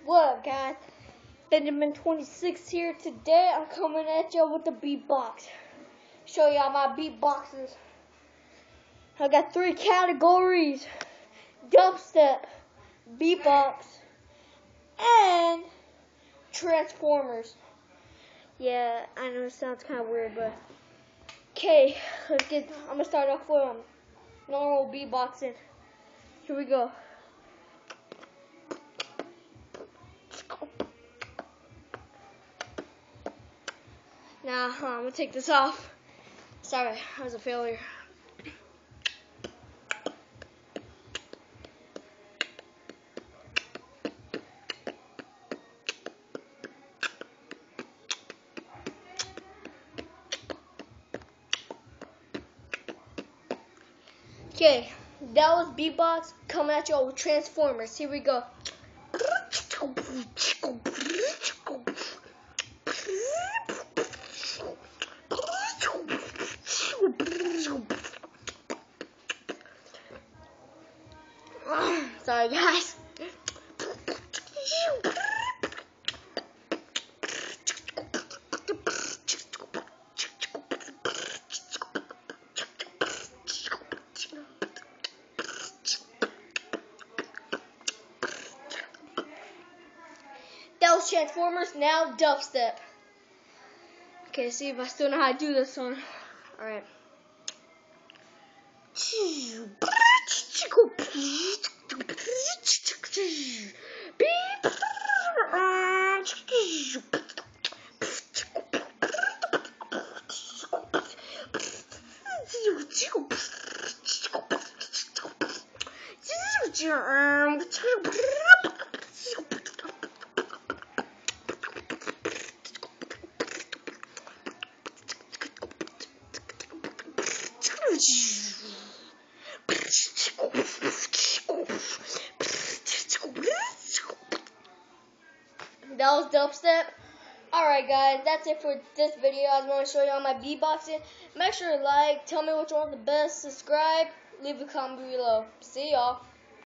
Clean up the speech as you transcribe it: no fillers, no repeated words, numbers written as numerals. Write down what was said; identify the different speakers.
Speaker 1: What up, guys? Benjamin 26 here. Today I'm coming at y'all with the beatbox. Show y'all my beatboxes. I got 3 categories: dubstep, beatbox, and Transformers. Yeah, I know it sounds kind of weird, but okay, I'm gonna start off with normal beatboxing. Here we go. Now, I'm gonna take this off. Sorry, that was a failure. Okay, that was beatbox. Coming at y'all with Transformers. Here we go. Sorry, guys. That was Transformers, now dubstep. Okay, see if I still know how to do this one. Alright. That was dubstep. Alright guys, that's it for this video. I just want to show you all my beatboxing. Make sure to like, tell me which one was the best, subscribe, leave a comment below. See y'all.